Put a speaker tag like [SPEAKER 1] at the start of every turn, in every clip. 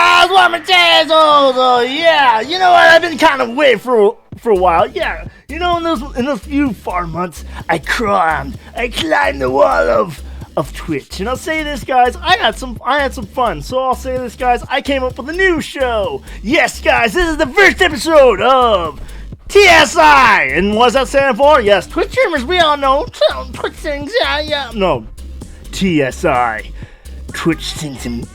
[SPEAKER 1] guys, welcome to Tazwhole. Yeah, you know what? I've been kind of away for a while. Yeah, you know, in those few far months, I climbed the wall of Twitch. And I'll say this, guys, I had some fun. So I'll say this, guys, I came up with a new show. Yes, guys, this is the first episode of TSI. And what's that stand for? Yes, Twitch streamers, we all know. Twitch things, yeah. No, TSI. Twitch things and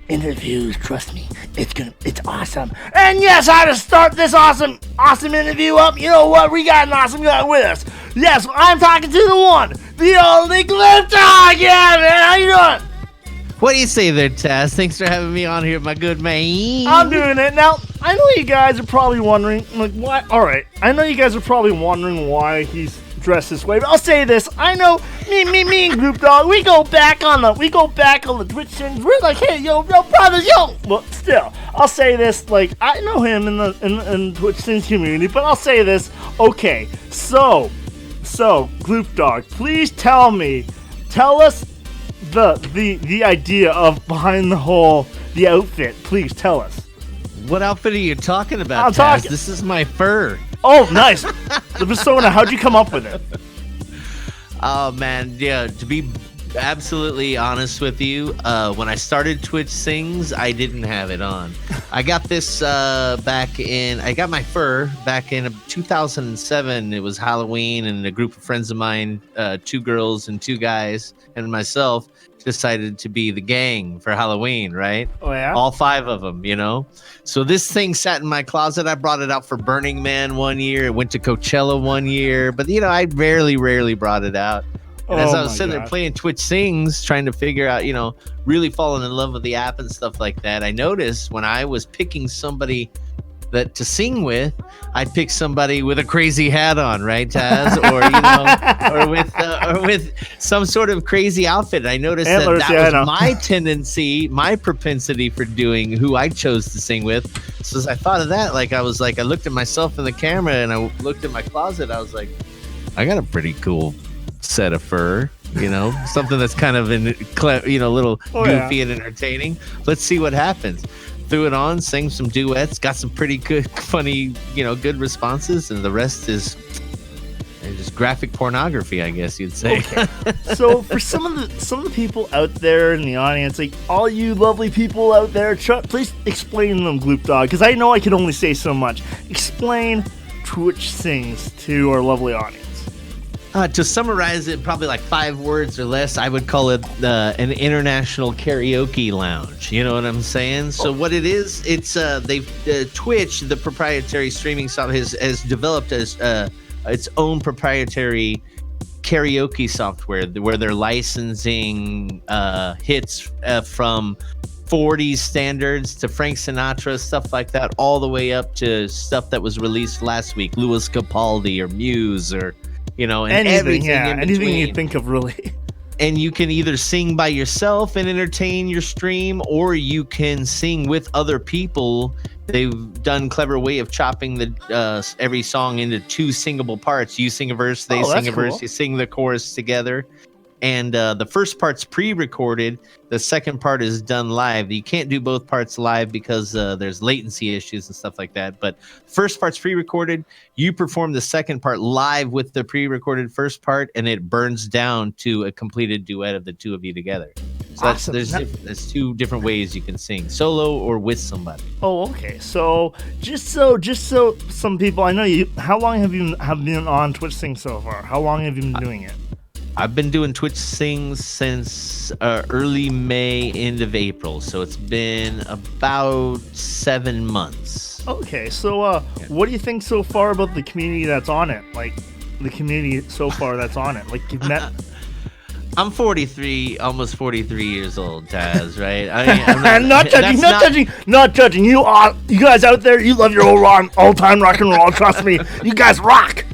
[SPEAKER 1] interviews. Trust me, it's awesome. And yes, how to start this awesome interview up. You know what? We got an awesome guy with us. Yes, I'm talking to the one, the only Gloopdawg. Yeah, man, how you doing?
[SPEAKER 2] What do you say there, Taz? Thanks for having me on here, my good man.
[SPEAKER 1] I'm doing it. Now, I know you guys are probably wondering, like, why? Alright, I know you guys are probably wondering why he's dressed this way, but I'll say this. I know, me and Gloopdawg, we go back on the Twitch things. We're like, hey, yo, brothers, yo! Well, still, I'll say this, like, I know him in the Twitch things community, but I'll say this. Okay, so, Gloopdawg, please tell us the idea of behind the outfit. Please tell us.
[SPEAKER 2] What outfit are you talking about,
[SPEAKER 1] I'm
[SPEAKER 2] Taz?
[SPEAKER 1] talking.
[SPEAKER 2] This is my fur.
[SPEAKER 1] Oh, nice. The persona. How'd you come up with it?
[SPEAKER 2] Oh man, yeah. To be absolutely honest with you, when I started Twitch Sings, I didn't have it on. I got this I got my fur back in 2007. It was Halloween, and a group of friends of mine, 2 girls and 2 guys, and myself, decided to be the gang for Halloween, right?
[SPEAKER 1] Oh, yeah?
[SPEAKER 2] All 5 of them, you know? So this thing sat in my closet. I brought it out for Burning Man one year. It went to Coachella one year. But, you know, I rarely brought it out. And as I was sitting there playing Twitch Sings, trying to figure out, you know, really falling in love with the app and stuff like that, I noticed when I was picking somebody to sing with, I'd pick somebody with a crazy hat on, right, Taz? Or, you know, or with some sort of crazy outfit. I noticed that was my tendency, my propensity for doing who I chose to sing with. So as I thought of that, I looked at myself in the camera and I looked at my closet. I was like, I got a pretty cool set of fur, you know, something that's kind of a little goofy and entertaining. Let's see what happens. Threw it on, sang some duets, got some pretty good, funny, you know, good responses, and the rest is just graphic pornography, I guess you'd say.
[SPEAKER 1] Okay. So for some of the people out there in the audience, like all you lovely people out there, please explain them, Gloopdawg, because I know I can only say so much. Explain Twitch Sings to our lovely audience.
[SPEAKER 2] To summarize it, probably like 5 words or less, I would call it an international karaoke lounge. You know what I'm saying? So what it is, it's Twitch, the proprietary streaming software, has developed its own proprietary karaoke software where they're licensing hits from 40s standards to Frank Sinatra, stuff like that, all the way up to stuff that was released last week, Louis Capaldi or Muse or, you know, and anything
[SPEAKER 1] you think of, really.
[SPEAKER 2] And you can either sing by yourself and entertain your stream, or you can sing with other people. They've done clever way of chopping every song into 2 singable parts. You sing a verse, they sing a verse, you sing the chorus together. And the first part's pre-recorded. The second part is done live. You can't do both parts live because there's latency issues and stuff like that. But first part's pre-recorded. You perform the second part live with the pre-recorded first part, and it burns down to a completed duet of the 2 of you together. So awesome. There's 2 different ways you can sing, solo or with somebody.
[SPEAKER 1] Oh, okay. So just so some people, I know you. How long have you been on Twitch Sing so far? How long have you been doing it?
[SPEAKER 2] I've been doing Twitch Sings since early May, end of April. So it's been about 7 months.
[SPEAKER 1] Okay, so what do you think so far about the community that's on it? Like, the community so far that's on it? Like, you've met...
[SPEAKER 2] I'm 43, almost 43 years old, Taz, right?
[SPEAKER 1] I'm not judging. You guys out there, you love your all-time rock and roll. Trust me, you guys rock.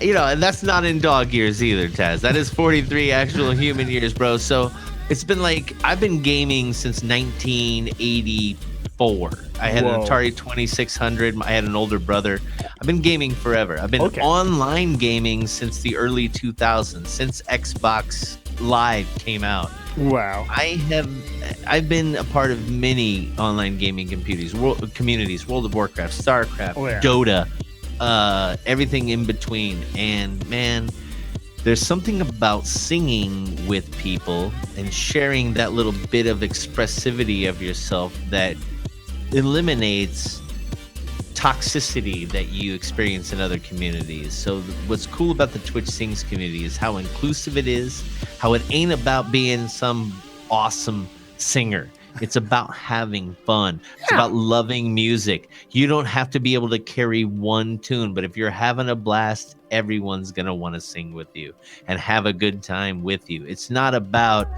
[SPEAKER 2] You know, and that's not in dog years either, Taz. That is 43 actual human years, bro. So it's been like, I've been gaming since 1984. I had an Atari 2600. I had an older brother. I've been gaming forever. I've been online gaming since the early 2000s, since Xbox Live came out.
[SPEAKER 1] Wow.
[SPEAKER 2] I've been a part of many online gaming communities, World of Warcraft, StarCraft, Dota, everything in between. And man, there's something about singing with people and sharing that little bit of expressivity of yourself that eliminates toxicity that you experience in other communities. So what's cool about the Twitch Sings community is how inclusive it is, how it ain't about being some awesome singer. It's about having fun. It's about loving music. You don't have to be able to carry one tune, but if you're having a blast, everyone's going to want to sing with you and have a good time with you. It's not about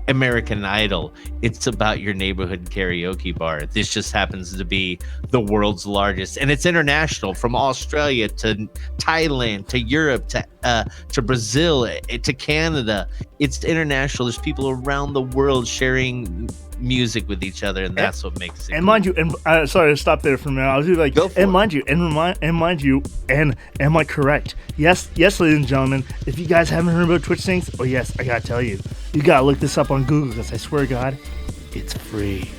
[SPEAKER 2] American Idol. It's about your neighborhood karaoke bar. This just happens to be the world's largest, and it's international, from Australia to Thailand to Europe to Brazil to Canada. It's international. There's people around the world sharing music with each other, and that's what makes it.
[SPEAKER 1] And cool. Mind you, and sorry to stop there for a minute. I was like, mind you, and am I correct? Yes, ladies and gentlemen. If you guys haven't heard about Twitch Sings, oh yes, I gotta tell you, you gotta look this up on Google, because I swear to God, it's free.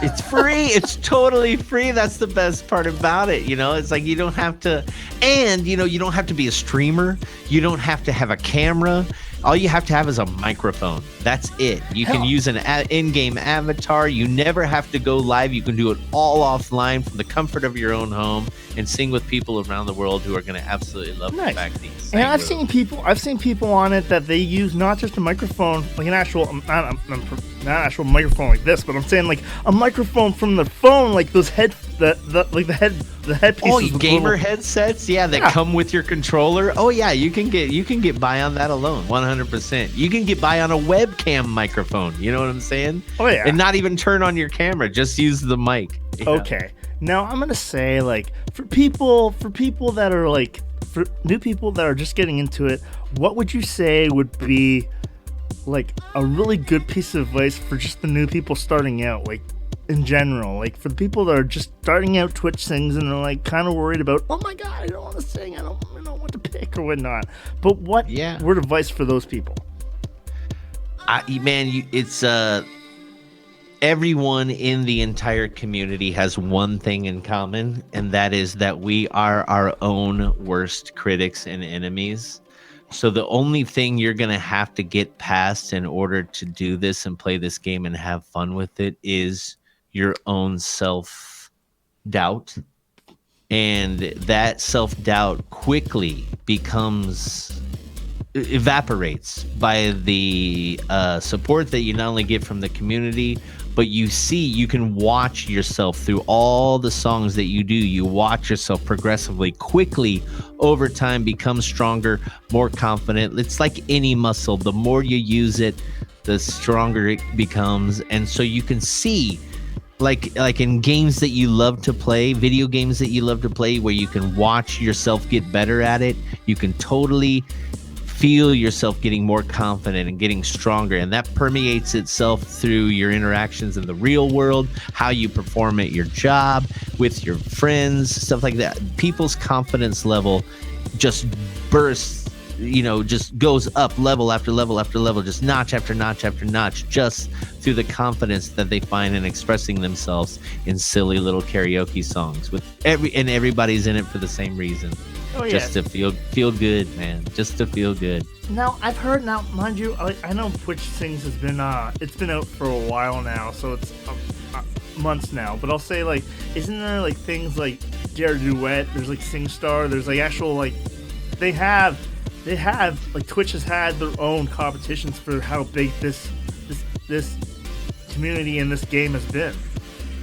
[SPEAKER 2] It's free. It's totally free. That's the best part about it. You know, it's like you don't have to, and you don't have to be a streamer. You don't have to have a camera. All you have to have is a microphone. That's it. You can use an in-game avatar. You never have to go live. You can do it all offline from the comfort of your own home and sing with people around the world who are going to absolutely love the fact that you sing.
[SPEAKER 1] And I've seen people on it that they use not just a microphone, like an actual, not an actual microphone like this, but I'm saying like a microphone from the phone, like those the headpieces.
[SPEAKER 2] Oh, gamer headsets, that come with your controller. Oh yeah, you can get by on that alone, 100%. You can get by on a webcam microphone. You know what I'm saying?
[SPEAKER 1] Oh yeah,
[SPEAKER 2] and not even turn on your camera, just use the mic.
[SPEAKER 1] Okay, now I'm gonna say, like, for people that are like, for new people that are just getting into it, what would you say would be like a really good piece of advice for just the new people starting out, like in general, like for the people that are just starting out Twitch Sings and are like kind of worried about, oh my God, I don't want to sing, I don't know what to pick or whatnot. But what word of advice for those people?
[SPEAKER 2] Everyone in the entire community has one thing in common, and that is that we are our own worst critics and enemies. So the only thing you're going to have to get past in order to do this and play this game and have fun with it is your own self-doubt. And that self-doubt quickly evaporates by the support that you not only get from the community, but you can watch yourself through all the songs that you do. You watch yourself progressively, quickly, over time, become stronger, more confident. It's like any muscle. The more you use it, the stronger it becomes. And so you can see, like in games that you love to play, video games that you love to play, where you can watch yourself get better at it, you can totally feel yourself getting more confident and getting stronger, and that permeates itself through your interactions in the real world, how you perform at your job, with your friends, stuff like that. People's confidence level just bursts, just goes up level after level after level, just notch after notch after notch, just through the confidence that they find in expressing themselves in silly little karaoke songs and everybody's in it for the same reason. Oh, yeah. Just to feel good, man. Just to feel good.
[SPEAKER 1] Now, I've heard, mind you, I know Twitch Sings has been, it's been out for a while now, so it's months now. But I'll say, like, isn't there, like, things like Duet, there's, like, SingStar, there's, like, actual, like, they have, like, Twitch has had their own competitions for how big this community in this game has been.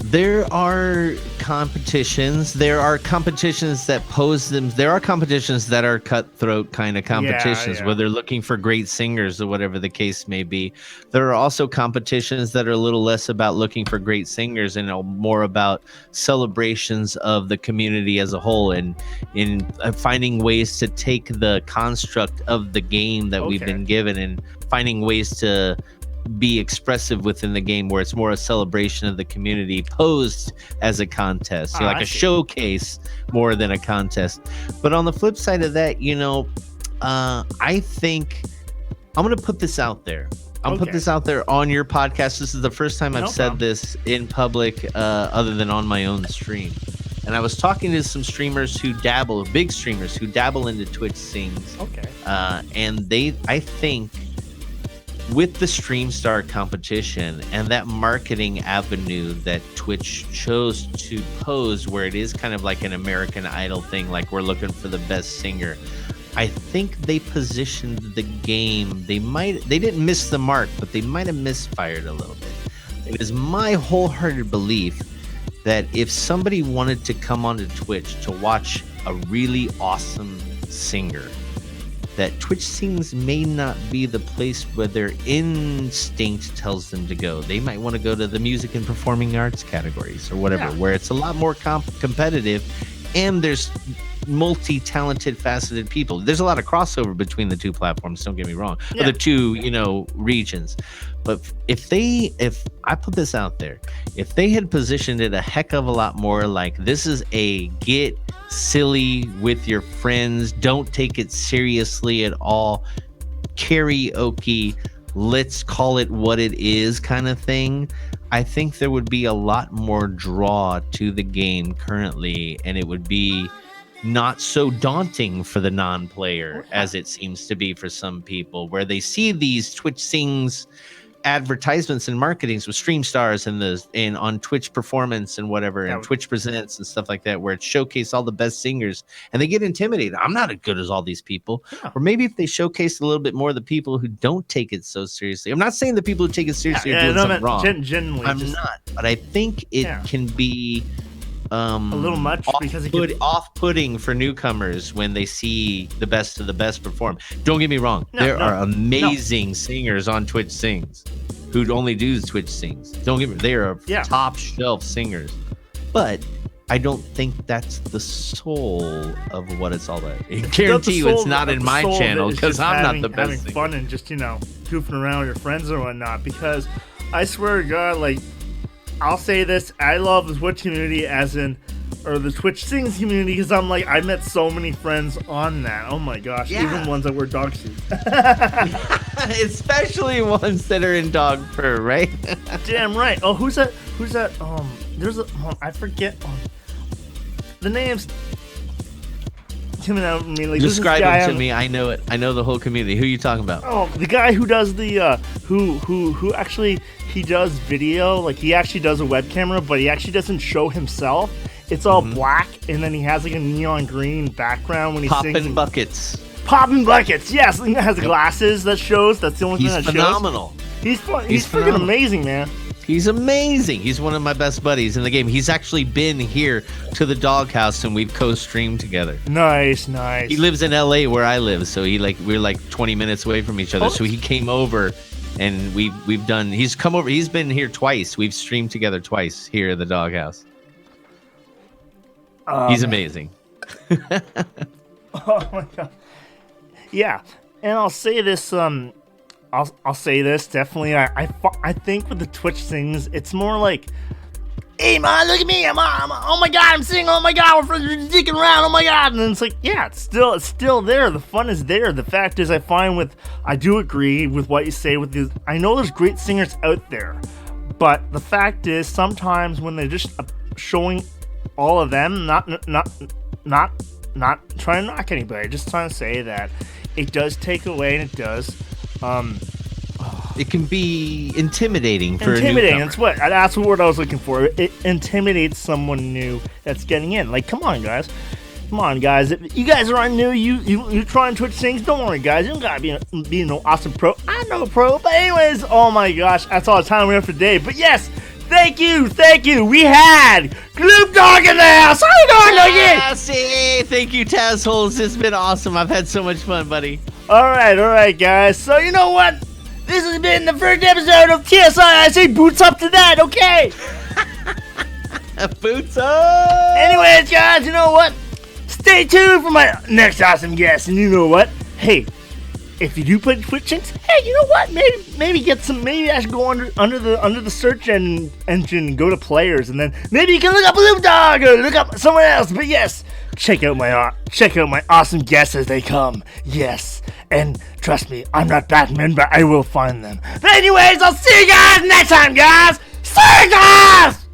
[SPEAKER 2] There are competitions. There are competitions that pose them. There are competitions that are cutthroat kind of competitions where they're looking for great singers or whatever the case may be. There are also competitions that are a little less about looking for great singers and more about celebrations of the community as a whole, and in finding ways to take the construct of the game that we've been given and finding ways to be expressive within the game, where it's more a celebration of the community posed as a contest, like a showcase more than a contest. But on the flip side of that, I think I'm going to put this out there. I'll put this out there on your podcast. This is the first time I've said this in public, other than on my own stream. And I was talking to some streamers who dabble, big streamers who dabble into Twitch sings.
[SPEAKER 1] Okay.
[SPEAKER 2] And I think with the StreamStar competition and that marketing avenue that Twitch chose to pose, where it is kind of like an American Idol thing, like we're looking for the best singer, I think they positioned the game. They didn't miss the mark, but they might have misfired a little bit. It is my wholehearted belief that if somebody wanted to come onto Twitch to watch a really awesome singer, that Twitch Sings may not be the place where their instinct tells them to go. They might want to go to the music and performing arts categories or whatever, where it's a lot more competitive and there's multi-talented, faceted people. There's a lot of crossover between the two platforms, don't get me wrong, or the two, regions. But if I put this out there, if they had positioned it a heck of a lot more like this is a get silly with your friends, don't take it seriously at all, karaoke, let's call it what it is kind of thing, I think there would be a lot more draw to the game currently, and it would be not so daunting for the non-player as it seems to be for some people, where they see these Twitch Sings advertisements and marketings with StreamStars and on Twitch Performance and whatever, and Twitch Presents and stuff like that, where it showcased all the best singers, and they get intimidated. I'm not as good as all these people. Or maybe if they showcase a little bit more the people who don't take it so seriously. I'm not saying the people who take it seriously are doing something wrong. I'm not, but I think it can be a
[SPEAKER 1] little much because it
[SPEAKER 2] off-putting for newcomers when they see the best of the best perform. Don't get me wrong, there are amazing singers on Twitch Sings who only do Twitch Sings. Don't get me, they are top shelf singers, but I don't think that's the soul of what it's all about. I guarantee you it's not in my channel because I'm not the best
[SPEAKER 1] having fun and just goofing around with your friends or whatnot. Because I swear to God, like, I'll say this, I love the Twitch community or the Twitch Sings community, because I'm like, I met so many friends on that. Oh my gosh, even ones that wear dog suits.
[SPEAKER 2] Especially ones that are in dog fur, right?
[SPEAKER 1] Damn right. Oh, who's that? There's I forget the names.
[SPEAKER 2] Describe it to me. I know it. I know the whole community. Who are you talking about?
[SPEAKER 1] Oh, the guy who does the who actually he does video. Like, he actually does a web camera, but he actually doesn't show himself. It's all black, and then he has like a neon green background when he sings. Popping buckets. Yes, he has glasses that shows. That's the only thing that
[SPEAKER 2] phenomenal.
[SPEAKER 1] Shows. He's freaking amazing, man.
[SPEAKER 2] He's amazing. He's one of my best buddies in the game. He's actually been here to the doghouse and we've co-streamed together.
[SPEAKER 1] Nice.
[SPEAKER 2] He lives in LA where I live, so we're like 20 minutes away from each other. So he came over and he's come over. He's been here twice. We've streamed together twice here at the doghouse. He's amazing.
[SPEAKER 1] Oh my God. Yeah. And I'll say this, I'll say this definitely. I think with the Twitch Sings, it's more like, hey man, look at me! I'm oh my God, I'm singing! Oh my God, we're dicking around! Oh my God! And it's like, yeah, it's still there. The fun is there. The fact is, I do agree with what you say with these. I know there's great singers out there, but the fact is, sometimes when they're just showing all of them, not trying to knock anybody, just trying to say that it does take away, and it does.
[SPEAKER 2] It can be intimidating for a newcomer.
[SPEAKER 1] That's the word I was looking for. It intimidates someone new that's getting in. Like, come on, guys. If you guys are new, you trying Twitch Sings, don't worry, guys. You don't gotta be no awesome pro. I'm no pro, but anyways, oh my gosh, that's all the time we have for today. But yes, thank you. We had Gloopdawg in the house. How you doing, Logan?
[SPEAKER 2] Thank you, Tazwhole. It's been awesome. I've had so much fun, buddy.
[SPEAKER 1] All right, guys. So you know what? This has been the first episode of TSI. I say boots up to that, okay?
[SPEAKER 2] Boots up!
[SPEAKER 1] Anyways, guys, you know what? Stay tuned for my next awesome guest. And you know what? Hey, if you do play Twitch Sings, hey, you know what? Maybe I should go under the search engine and go to players, and then maybe you can look up Gloopdawg or look up someone else. But yes, check out my awesome guests as they come. Yes, and trust me, I'm not Batman, but I will find them. But anyways, I'll see you guys next time, guys. See you guys.